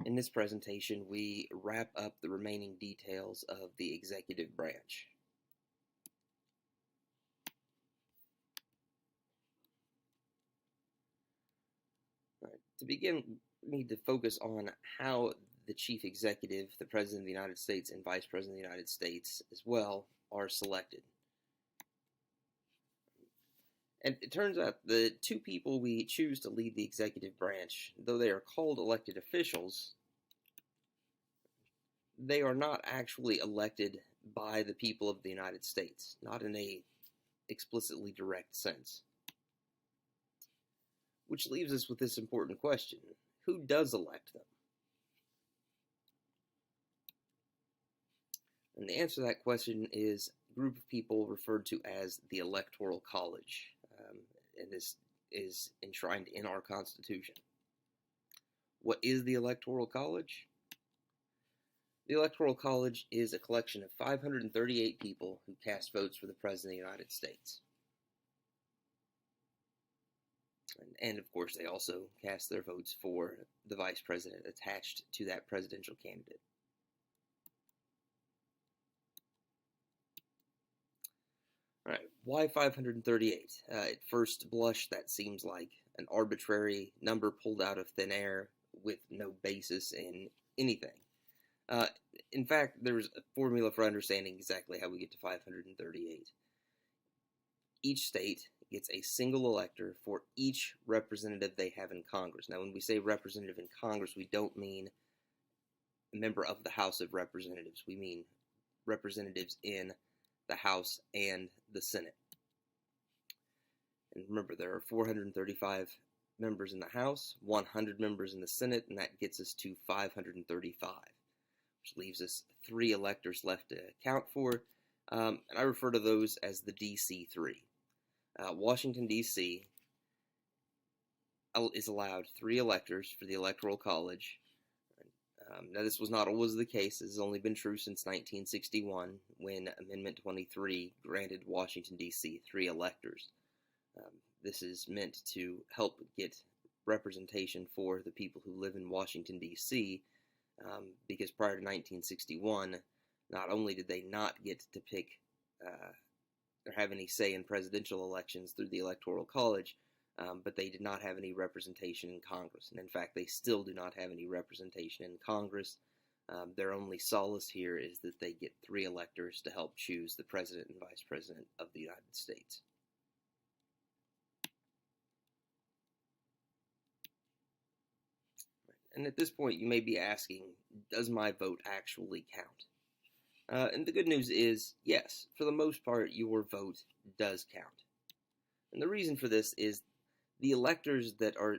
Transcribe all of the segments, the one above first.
In this presentation, we wrap up the remaining details of the executive branch. To begin, we need to focus on how the chief executive, the President of the United States, and Vice President of the United States as well are selected. And it turns out the two people we choose to lead the executive branch, though they are called elected officials, they are not actually elected by the people of the United States, not in a explicitly direct sense. Which leaves us with this important question: who does elect them? And the answer to that question is a group of people referred to as the Electoral College, and this is enshrined in our Constitution. What is the Electoral College? The Electoral College is a collection of 538 people who cast votes for the President of the United States. And of course, they also cast their votes for the Vice President attached to that presidential candidate. All right, why 538? At first blush, that seems like an arbitrary number pulled out of thin air with no basis in anything. In fact, there's a formula for understanding exactly how we get to 538. Each state gets a single elector for each representative they have in Congress. Now, when we say representative in Congress, we don't mean a member of the House of Representatives. We mean representatives in the House and the Senate. And remember, there are 435 members in the House, 100 members in the Senate, and that gets us to 535, which leaves us 3 electors left to account for, and I refer to those as the DC3. Washington, D.C. is allowed 3 electors for the Electoral College. Now, this was not always the case. This has only been true since 1961, when Amendment 23 granted Washington, D.C. 3 electors. This is meant to help get representation for the people who live in Washington, D.C., because prior to 1961, not only did they not get to pick or have any say in presidential elections through the Electoral College, but they did not have any representation in Congress. And in fact, they still do not have any representation in Congress. Their only solace here is that they get 3 electors to help choose the President and Vice President of the United States. And at this point, you may be asking, does my vote actually count? And the good news is, yes, for the most part, your vote does count. And the reason for this is the electors that are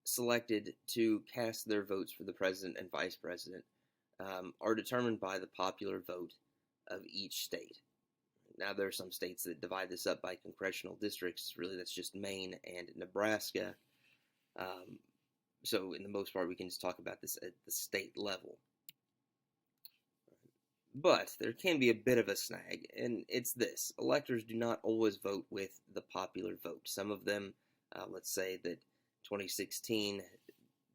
selected to cast their votes for the President and Vice President are determined by the popular vote of each state. Now, there are some states that divide this up by congressional districts. Really, that's just Maine and Nebraska. So, in the most part, we can just talk about this at the state level. But there can be a bit of a snag, and it's this: electors do not always vote with the popular vote. Some of them, let's say that 2016,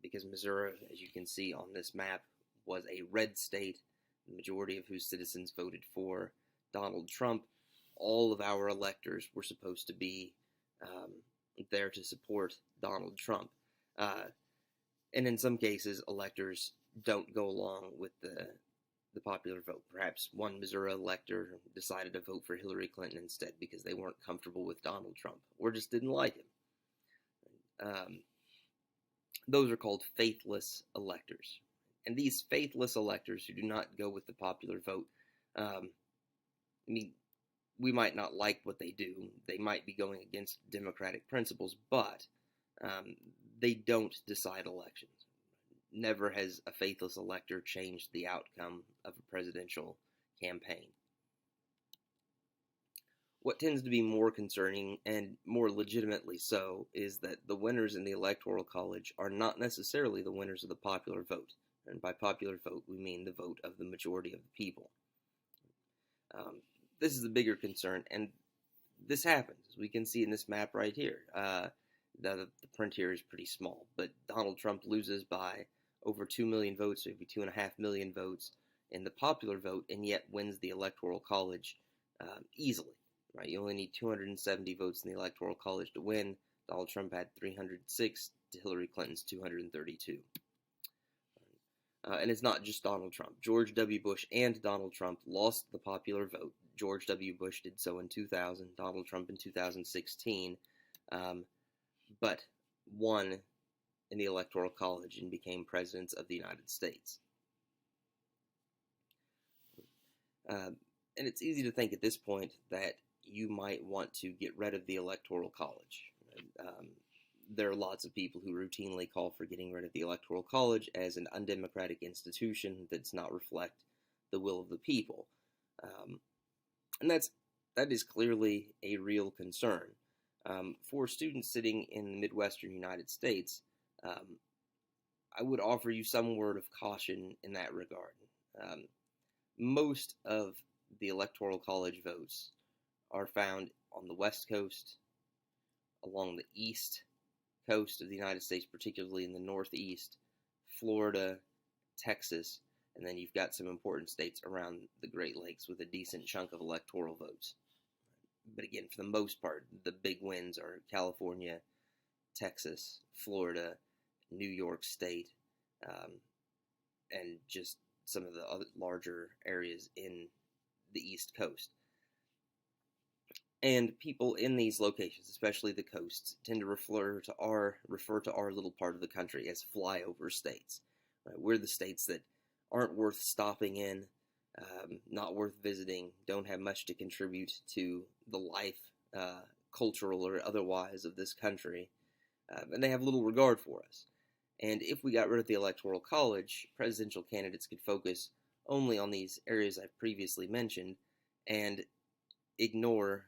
because Missouri, as you can see on this map, was a red state, the majority of whose citizens voted for Donald Trump, all of our electors were supposed to be there to support Donald Trump. And in some cases, electors don't go along with the popular vote. Perhaps one Missouri elector decided to vote for Hillary Clinton instead because they weren't comfortable with Donald Trump or just didn't like him. Those are called faithless electors. And these faithless electors who do not go with the popular vote, we might not like what they do. They might be going against democratic principles, but they don't decide elections. Never has a faithless elector changed the outcome of a presidential campaign. What tends to be more concerning, and more legitimately so, is that the winners in the Electoral College are not necessarily the winners of the popular vote. And by popular vote, we mean the vote of the majority of the people. This is the bigger concern, and this happens. We can see in this map right here. The print here is pretty small, but Donald Trump loses by over 2 million votes, maybe 2.5 million votes in the popular vote, and yet wins the Electoral College easily. Right? You only need 270 votes in the Electoral College to win. Donald Trump had 306 to Hillary Clinton's 232. And it's not just Donald Trump. George W. Bush and Donald Trump lost the popular vote. George W. Bush did so in 2000, Donald Trump in 2016, but won in the Electoral College and became presidents of the United States. And it's easy to think at this point that you might want to get rid of the Electoral College. There are lots of people who routinely call for getting rid of the Electoral College as an undemocratic institution that does not reflect the will of the people. And that is clearly a real concern. For students sitting in the Midwestern United States, I would offer you some word of caution in that regard. Most of the Electoral College votes are found on the West Coast, along the East Coast of the United States, particularly in the Northeast, Florida, Texas, and then you've got some important states around the Great Lakes with a decent chunk of electoral votes. But again, for the most part, the big wins are California, Texas, Florida, New York State, and just some of the other larger areas in the East Coast. And people in these locations, especially the coasts, tend to refer to our little part of the country as flyover states. Right? We're the states that aren't worth stopping in, not worth visiting, don't have much to contribute to the life, cultural or otherwise, of this country, and they have little regard for us. And if we got rid of the Electoral College, presidential candidates could focus only on these areas I've previously mentioned and ignore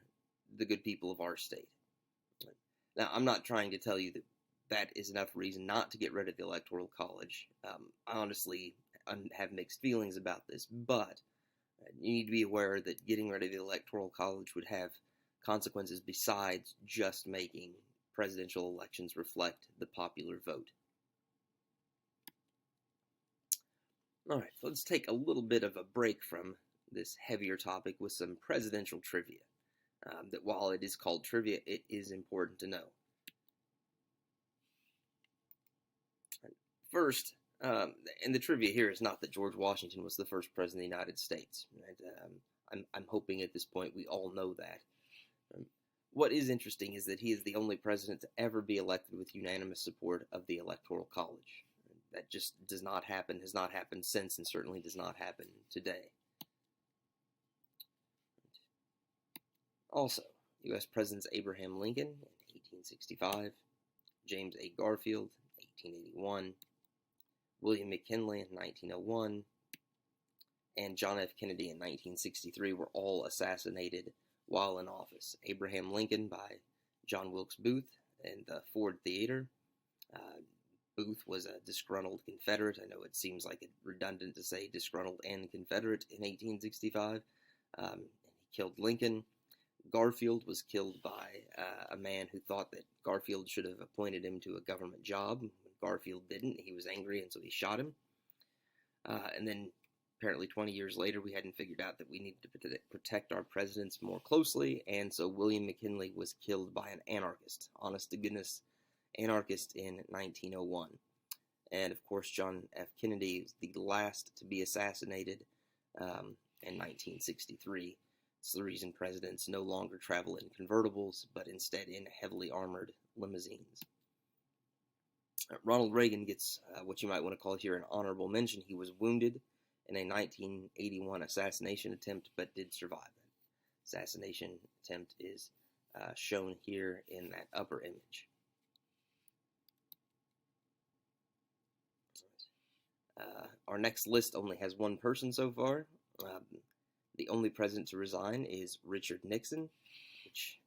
the good people of our state. Now, I'm not trying to tell you that that is enough reason not to get rid of the Electoral College. I honestly have mixed feelings about this, but you need to be aware that getting rid of the Electoral College would have consequences besides just making presidential elections reflect the popular vote. Alright, so let's take a little bit of a break from this heavier topic with some presidential trivia. That while it is called trivia, it is important to know. First, and the trivia here is not that George Washington was the first president of the United States. Right? I'm hoping at this point we all know that. What is interesting is that he is the only president to ever be elected with unanimous support of the Electoral College. That just does not happen, has not happened since, and certainly does not happen today. Also, U.S. Presidents Abraham Lincoln in 1865, James A. Garfield in 1881, William McKinley in 1901, and John F. Kennedy in 1963 were all assassinated while in office. Abraham Lincoln by John Wilkes Booth in the Ford Theater. Booth was a disgruntled Confederate. I know it seems like it's redundant to say disgruntled and Confederate in 1865. He killed Lincoln. Garfield was killed by a man who thought that Garfield should have appointed him to a government job. Garfield didn't. He was angry, and so he shot him. And then, apparently 20 years later, we hadn't figured out that we needed to protect our presidents more closely, and so William McKinley was killed by an anarchist, honest-to-goodness anarchist, in 1901. And, of course, John F. Kennedy was the last to be assassinated in 1963. It's the reason presidents no longer travel in convertibles, but instead in heavily armored limousines. Ronald Reagan gets what you might want to call here an honorable mention. He was wounded in a 1981 assassination attempt, but did survive. That assassination attempt is shown here in that upper image. Our next list only has one person so far. The only president to resign is Richard Nixon, which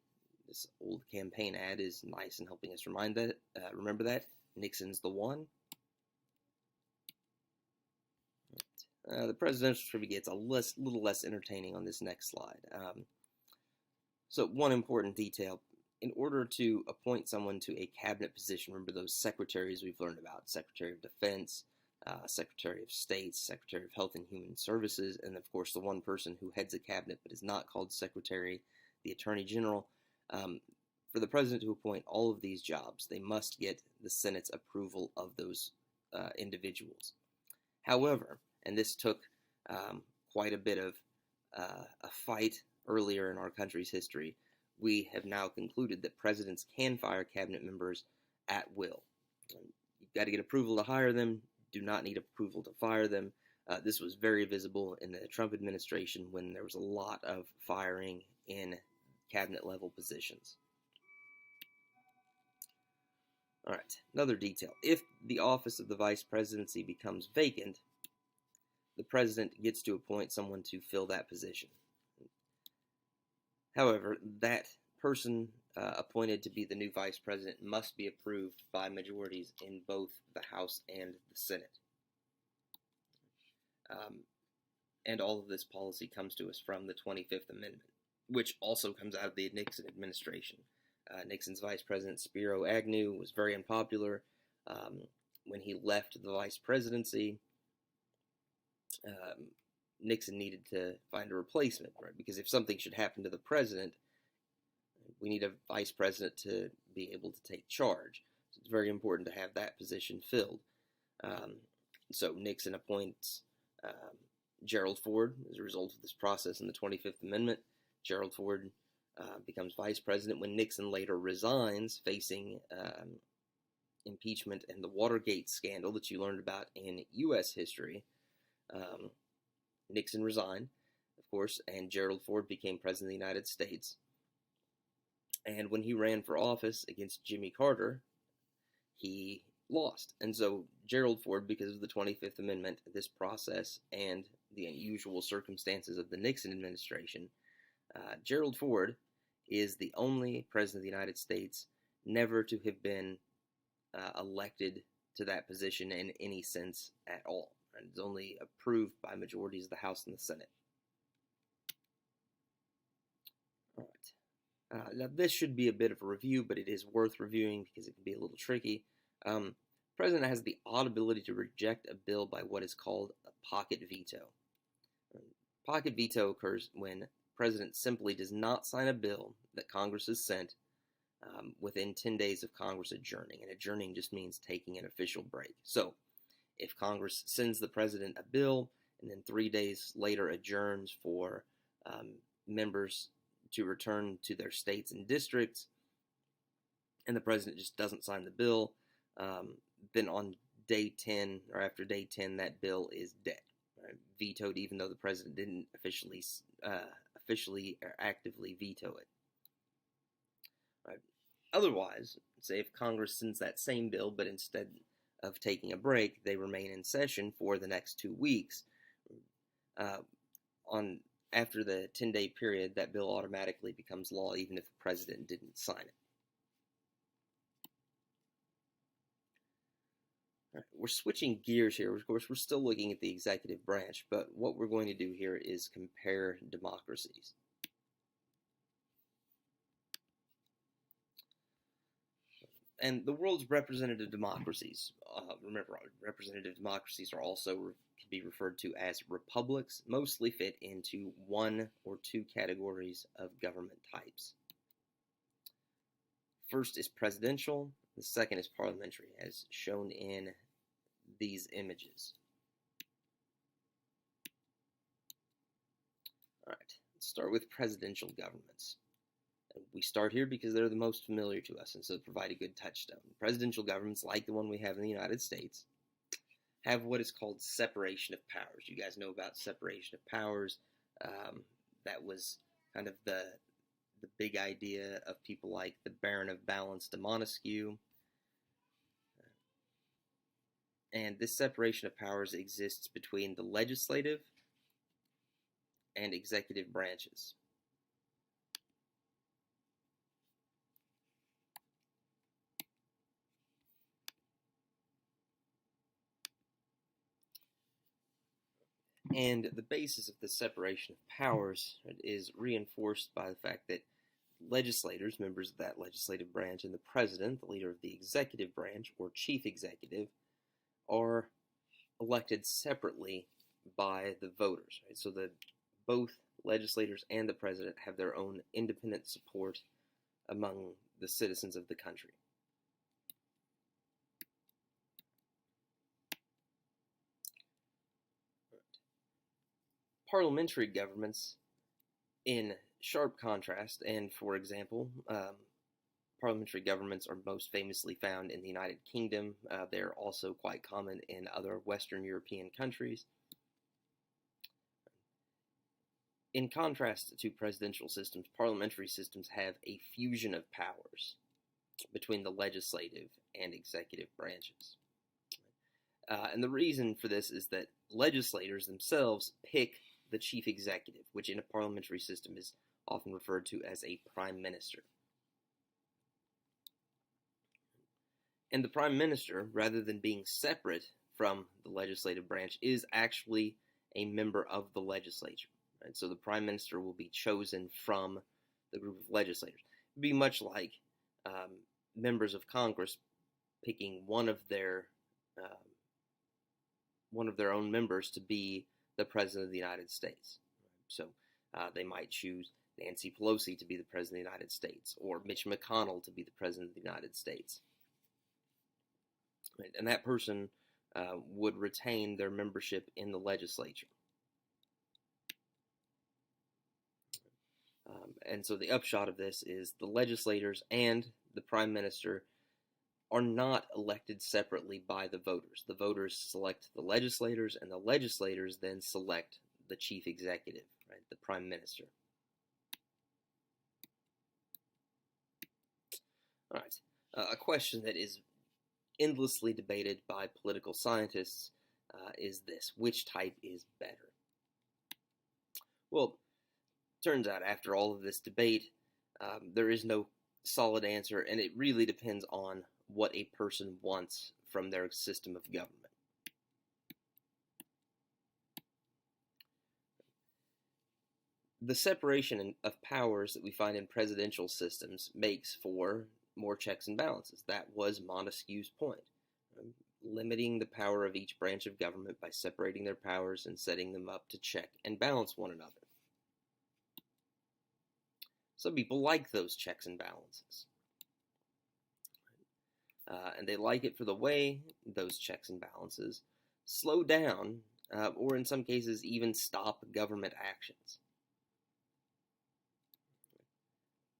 this old campaign ad is nice in helping us remember that. Nixon's the one. The presidential trivia gets a little less entertaining on this next slide. So one important detail. In order to appoint someone to a cabinet position, remember those secretaries we've learned about, Secretary of Defense, Secretary of State, Secretary of Health and Human Services, and of course the one person who heads a cabinet but is not called Secretary, the Attorney General. For the president to appoint all of these jobs, they must get the Senate's approval of those individuals. However, and this took quite a bit of a fight earlier in our country's history, we have now concluded that presidents can fire cabinet members at will. You've got to get approval to hire them, do not need approval to fire them. This was very visible in the Trump administration when there was a lot of firing in cabinet level positions. All right, another detail. If the office of the vice presidency becomes vacant, the president gets to appoint someone to fill that position. However, that person appointed to be the new vice president must be approved by majorities in both the House and the Senate. And all of this policy comes to us from the 25th Amendment, which also comes out of the Nixon administration. Nixon's vice president, Spiro Agnew, was very unpopular. When he left the vice presidency, Nixon needed to find a replacement, right? Because if something should happen to the president, we need a vice president to be able to take charge. So it's very important to have that position filled. So Nixon appoints Gerald Ford as a result of this process in the 25th Amendment. Gerald Ford becomes vice president when Nixon later resigns, facing impeachment and the Watergate scandal that you learned about in U.S. history. Nixon resigned, of course, and Gerald Ford became president of the United States. And when he ran for office against Jimmy Carter, he lost. And so Gerald Ford, because of the 25th Amendment, this process, and the unusual circumstances of the Nixon administration, Gerald Ford is the only president of the United States never to have been elected to that position in any sense at all. And it's only approved by majorities of the House and the Senate. All right. Now, this should be a bit of a review, but it is worth reviewing because it can be a little tricky. The president has the odd ability to reject a bill by what is called a pocket veto. Pocket veto occurs when the president simply does not sign a bill that Congress has sent within 10 days of Congress adjourning. And adjourning just means taking an official break. So, if Congress sends the president a bill and then 3 days later adjourns for members to return to their states and districts, and the president just doesn't sign the bill, then on day 10 or after day 10, that bill is dead, right? Vetoed, even though the president didn't officially or actively veto it. Right? Otherwise, say if Congress sends that same bill, but instead of taking a break, they remain in session for the next 2 weeks. After the 10-day period, that bill automatically becomes law, even if the president didn't sign it. All right, we're switching gears here. Of course, we're still looking at the executive branch, but what we're going to do here is compare democracies. And the world's representative democracies, remember, representative democracies are also can be referred to as republics, mostly fit into one or two categories of government types. First is presidential, the second is parliamentary, as shown in these images. All right, let's start with presidential governments. We start here because they're the most familiar to us, and so provide a good touchstone. Presidential governments, like the one we have in the United States, have what is called separation of powers. You guys know about separation of powers. That was kind of the big idea of people like the Baron of Balance de Montesquieu. And this separation of powers exists between the legislative and executive branches. And the basis of the separation of powers is reinforced by the fact that legislators, members of that legislative branch, and the president, the leader of the executive branch, or chief executive, are elected separately by the voters. Right? So that both legislators and the president have their own independent support among the citizens of the country. Parliamentary governments, in sharp contrast, and for example, parliamentary governments are most famously found in the United Kingdom. They're also quite common in other Western European countries. In contrast to presidential systems, parliamentary systems have a fusion of powers between the legislative and executive branches. And the reason for this is that legislators themselves pick the chief executive, which in a parliamentary system is often referred to as a prime minister. And the prime minister, rather than being separate from the legislative branch, is actually a member of the legislature. Right? So the prime minister will be chosen from the group of legislators. It would be much like members of Congress picking one of their own members to be the President of the United States. So they might choose Nancy Pelosi to be the President of the United States, or Mitch McConnell to be the President of the United States. Right? And that person would retain their membership in the legislature. And so the upshot of this is the legislators and the Prime Minister are not elected separately by the voters. The voters select the legislators, and the legislators then select the chief executive, right, the prime minister. All right, a question that is endlessly debated by political scientists is this: which type is better? Well, turns out after all of this debate, there is no solid answer, and it really depends on what a person wants from their system of government. The separation of powers that we find in presidential systems makes for more checks and balances. That was Montesquieu's point, limiting the power of each branch of government by separating their powers and setting them up to check and balance one another. Some people like those checks and balances. And they like it for the way those checks and balances slow down, or in some cases even stop government actions.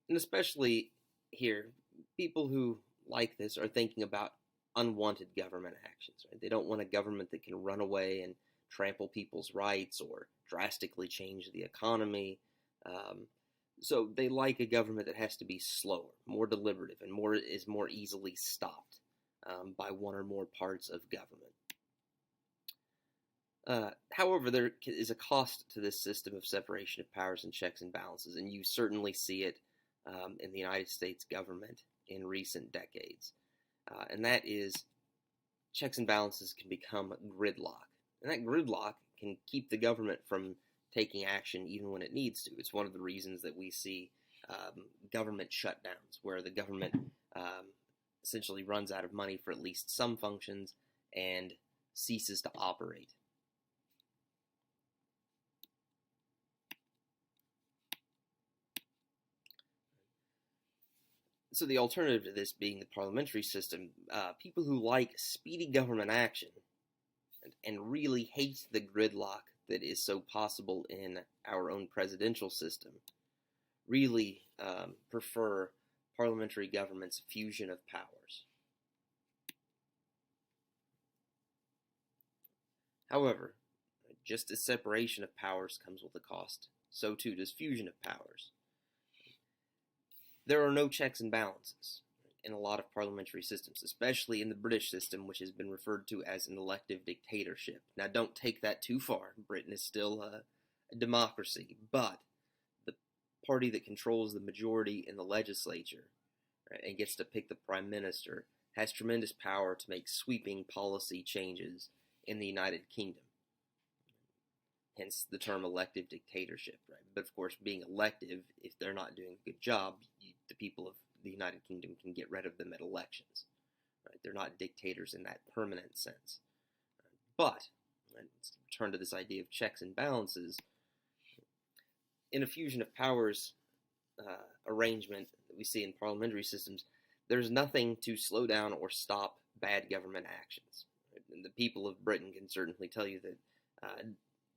And especially here, people who like this are thinking about unwanted government actions. Right? They don't want a government that can run away and trample people's rights or drastically change the economy. So they like a government that has to be slower, more deliberative, and is more easily stopped by one or more parts of government. However, there is a cost to this system of separation of powers and checks and balances, and you certainly see it in the United States government in recent decades. And that is checks and balances can become gridlock. And that gridlock can keep the government from taking action even when it needs to. It's one of the reasons that we see government shutdowns, where the government essentially runs out of money for at least some functions and ceases to operate. So the alternative to this being the parliamentary system, people who like speedy government action and really hate the gridlock that is so possible in our own presidential system really prefer parliamentary government's fusion of powers. However, just as separation of powers comes with a cost, so too does fusion of powers. There are no checks and balances in a lot of parliamentary systems, especially in the British system, which has been referred to as an elective dictatorship. Now, don't take that too far. Britain is still a democracy, but the party that controls the majority in the legislature, right, and gets to pick the prime minister has tremendous power to make sweeping policy changes in the United Kingdom. Hence the term elective dictatorship, right? But of course, being elective, if they're not doing a good job, the people of the United Kingdom can get rid of them at elections. Right? They're not dictators in that permanent sense. But Let's return to this idea of checks and balances. In a fusion of powers arrangement that we see in parliamentary systems, there's nothing to slow down or stop bad government actions. And the people of Britain can certainly tell you that,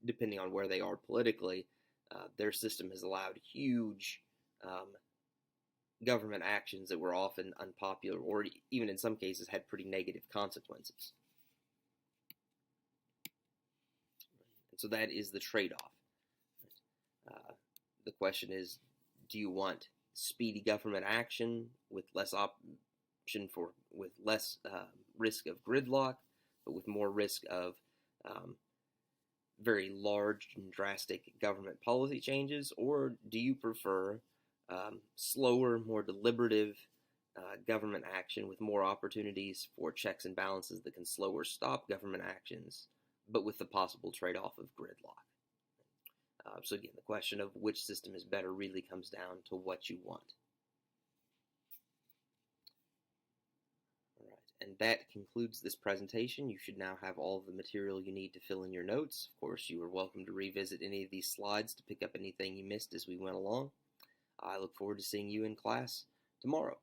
depending on where they are politically, their system has allowed huge government actions that were often unpopular or even in some cases had pretty negative consequences. And so that is the trade-off. The question is, do you want speedy government action with less risk of gridlock, but with more risk of very large and drastic government policy changes, or do you prefer slower, more deliberative government action with more opportunities for checks and balances that can slow or stop government actions, but with the possible trade-off of gridlock? So again, the question of which system is better really comes down to what you want. All right, and that concludes this presentation. You should now have all of the material you need to fill in your notes. Of course, you are welcome to revisit any of these slides to pick up anything you missed as we went along. I look forward to seeing you in class tomorrow.